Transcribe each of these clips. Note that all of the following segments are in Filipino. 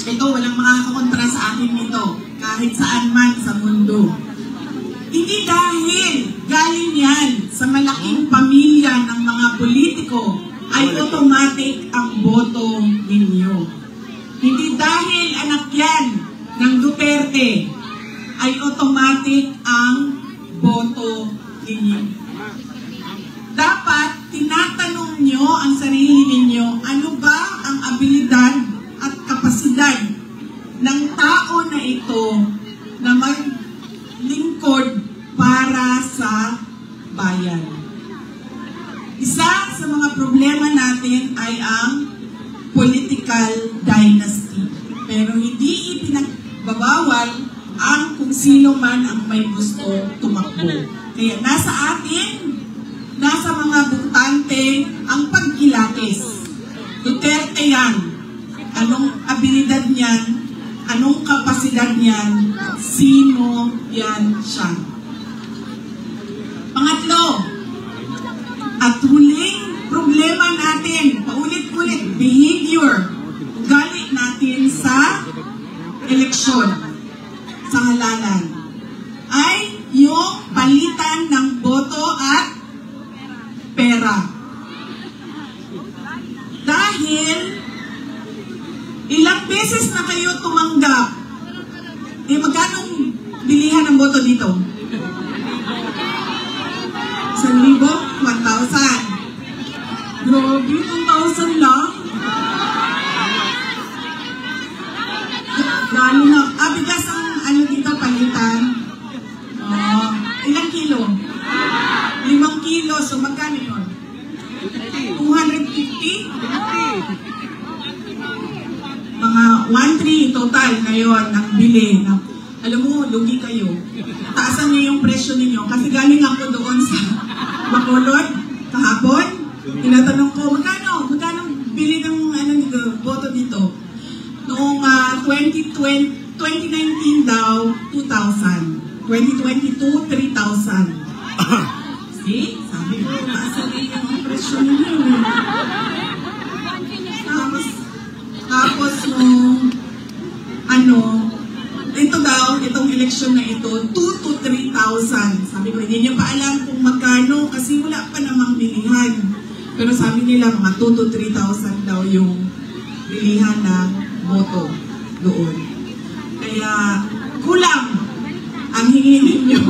Ito, walang makakakontra sa akin nito, kahit saan man sa mundo. Hindi dahil galing yan sa malaking pamilya ng mga politiko ay automatic ang boto ninyo. Hindi dahil anak yan ng Duterte ay automatic ang boto ninyo. Dapat tinatanong nyo ang sarili ninyo, ano ba ang abilidad at kapasidad ng tao na ito na maglingkod para sa bayan. Isa sa mga problema natin ay ang political dynasty. Pero hindi ipinagbabawal ang kung sino man ang may gusto tumakbo. Kaya nasa atin, nasa mga butante ang pagkilatis. Duterte yan. Anong abilidad niyan? Anong kapasidad niyan? Sino yan siya? Pangatlo, at huling problema natin, paulit-ulit, behavior, ugali natin sa eleksyon, sa halalan, ay yung palitan ng boto at pera. Dahil ilang beses na kayo tumanggap, magkano bilihan ng boto dito? 1,000? 1,000? Grabe, 1,000 lang? Lalo na, bigas ang dito palitan. Ilang kilo? 5 kilo, so magkano yun? 250? Mga 1,300 total ngayon ang bili. Alam mo, lugi kayo. Taasan niyo yung presyo ninyo. Kasi galing ako doon sa Bacolod kahapon. Tinatanong ko, magkano bili ng boto dito? Noong 2019 daw, 2,000. 2022, 3,000. See? Sabi ko, taasan niyo yung presyo ninyo. Tapos nung ito daw, itong eleksyon na ito, 2,000 to 3,000. Sabi ko, hindi niyo pa alam kung magkano kasi wala pa namang bilihan. Pero sabi nila, mga 2,000 to 3,000 daw yung bilihan ng boto doon. Kaya, kulang ang hingin ninyo.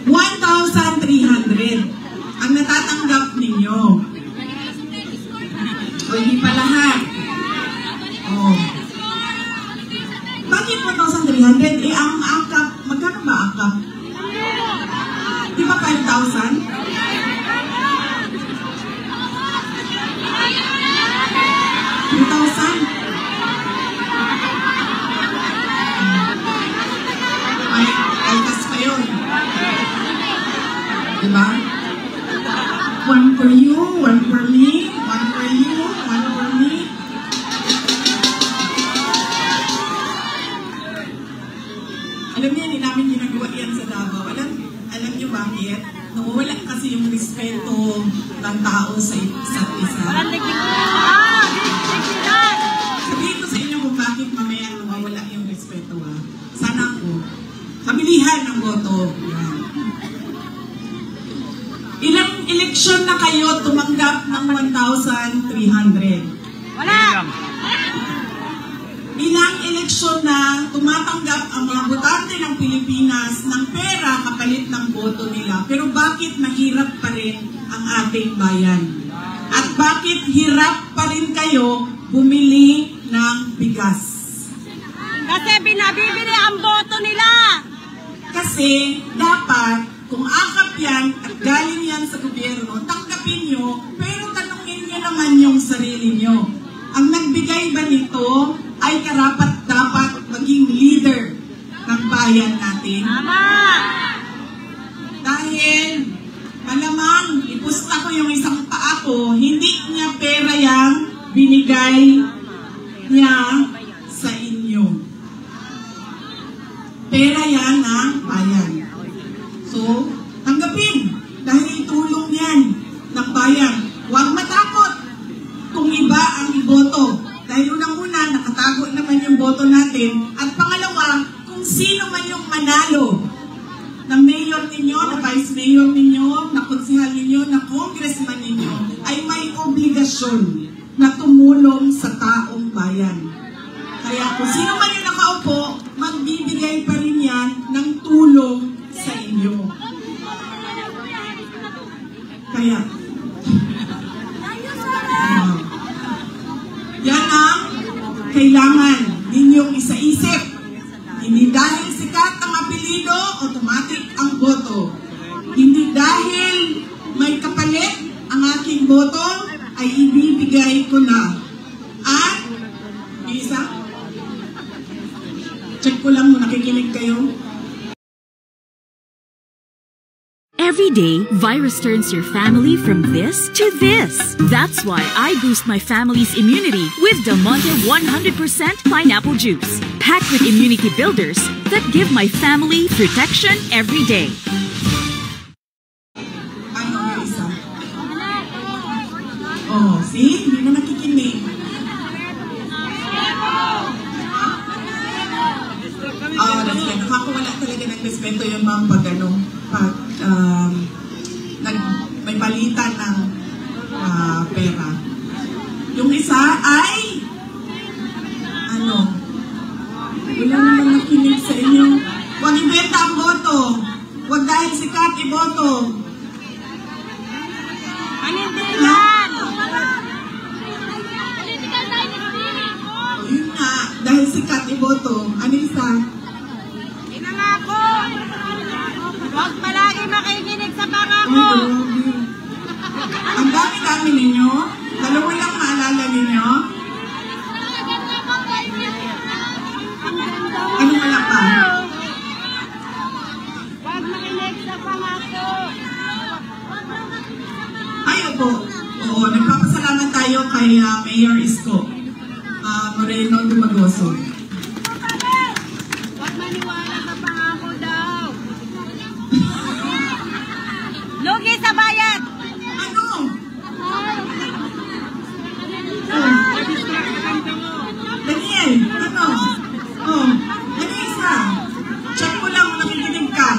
1,300 ang natatanggap ninyo. O, hindi pa lahat. Bakit 1,300? Ang akap, magkano ba akap? Di ba 5,000? 3,000? Ay, altas pa yun. Diba? One for you, one for me, one for you, one for me. Alam niyo, hindi namin ginagawa yan sa Davao. Alam niyo bakit? Nawawala kasi yung respeto ng tao sa isa't isa. Sabihin ko sa inyo kung bakit mamaya nawawala yung respeto. Sana ako. Kabilihan ng boto. Yan. Ilang eleksyon na kayo tumanggap ng 1,300? Wala! Ilang eleksyon na tumatanggap ang mga botante ng Pilipinas ng pera kapalit ng boto nila. Pero bakit mahirap pa rin ang ating bayan? At bakit hirap pa rin kayo bumili ng bigas? Kasi binabibili ang boto nila! Kasi dapat kung akap yan at galing yan sa gobyerno, tanggapin nyo, pero tanungin nyo naman yung sarili nyo. Ang nagbigay ba nito ay karapat-dapat maging leader ng bayan natin? Tama! Dahil, malamang, ipusta ko yung isang paa ko, hindi niya pera yang binigay niya sa inyo. Pera yan ng bayan. So, tanggapin. Dahil tulong yan ng bayan. Huwag matakot. kaya? Yan ang kailangan ninyong isa-isip. Hindi dahil sikat ang apelido, automatic ang boto. Hindi dahil may kapalit ang aking boto, ay ibibigay ko na. At, isa, check ko lang kung nakikinig kayo. Every day, Virus turns your family from this to this. That's why I boost my family's immunity with Del Monte 100% pineapple juice, packed with immunity builders that give my family protection every day. Ano yung isa? Oh, see? Hindi na nakikinig. Nakakawala talaga ng respeto yung mga pag may palitan ng pera. Yung isa ay wala naman nakinig sa inyo. Huwag ibenta ang boto. Huwag dahil sikat iboto. Panindigan! Yun nga, dahil sikat iboto. Ano isa? Inangako! Huwag palagi makikinig sa pangako! Ang dami-dami ninyo. Dalawa lang maalala ninyo. Ano wala pa? Huwag makinig sa pangako! Ay, opo. Oo, nagpapasalamat tayo kay Mayor Isko Moreno Dumagoso. Huwag maniwala sa pangako daw! Lugi sa bayad! Ano? Daniel, ano? Oh, ano isa? Check mo lang kung nakikinig ka.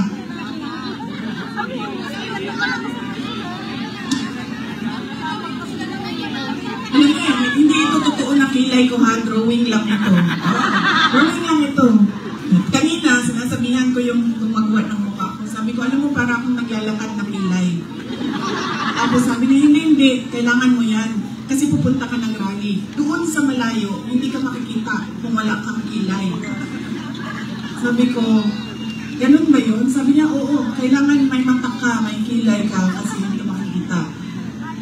Alam mo yan, hindi ito totoo na kilay ko ha, drawing lang ito. Drawing lang ito. Kanina, sinasabihan ko yung gumagawa ng mukha ko. Sabi ko, alam mo, para akong naglalakad na kilay. Ako sabi niya, hindi, kailangan mo yan. Kasi pupunta ka ng rally. Doon sa malayo, hindi ka makikita kung wala kang kilay. Sabi ko, ganun ba yun? Sabi niya, oo, kailangan may mata ka, may kilay ka kasi hindi ka makikita.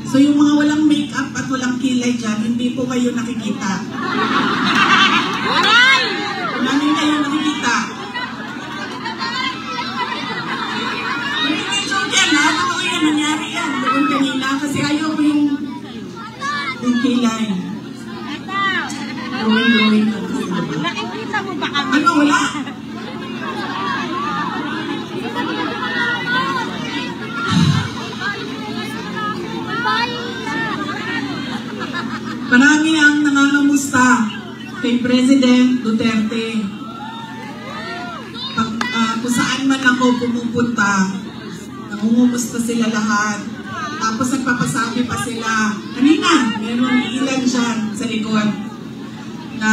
So yung mga walang make-up at walang kilay dyan, hindi po kayo nakikita. Namin kayo nakikita. Hindi joke yan ha, totoo yan, nangyari yan. Doon kanina, kasi ayaw ko yung kilay. Glowing. Nakikita mo ba kami? Ano, wala? Marami ang nangangamusta kay President Duterte. Kung saan man ako pumupunta, nangungumusta sila lahat. Tapos nagpapasabi pa sila, kanina, meron ilan dyan sa likod na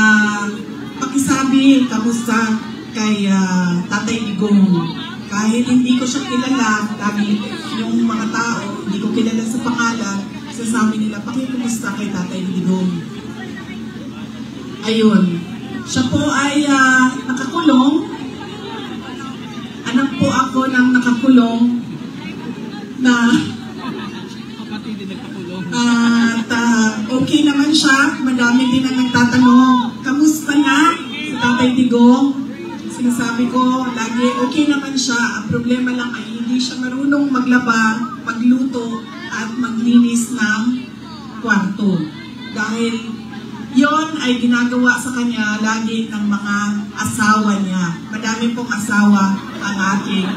pakisabi, kamusta kay Tatay Digong. Kahit hindi ko siya kilala, lagi yung mga tao, hindi ko kilala sa pangalan, sasabi nila, pakikumusta kay Tatay Digong. Ayun. Siya po ay nakakulong. Anak po ako ng nakakulong na at okay naman siya. Madami din ang nagtatanong, kamusta na si Tatay Digong? Sinasabi ko, lagi okay naman siya. Ang problema lang ay hindi siya marunong maglaba, magluto, at maglinis ng kwarto. Dahil yon ay ginagawa sa kanya lagi ng mga asawa niya. Madami pong asawa ang aking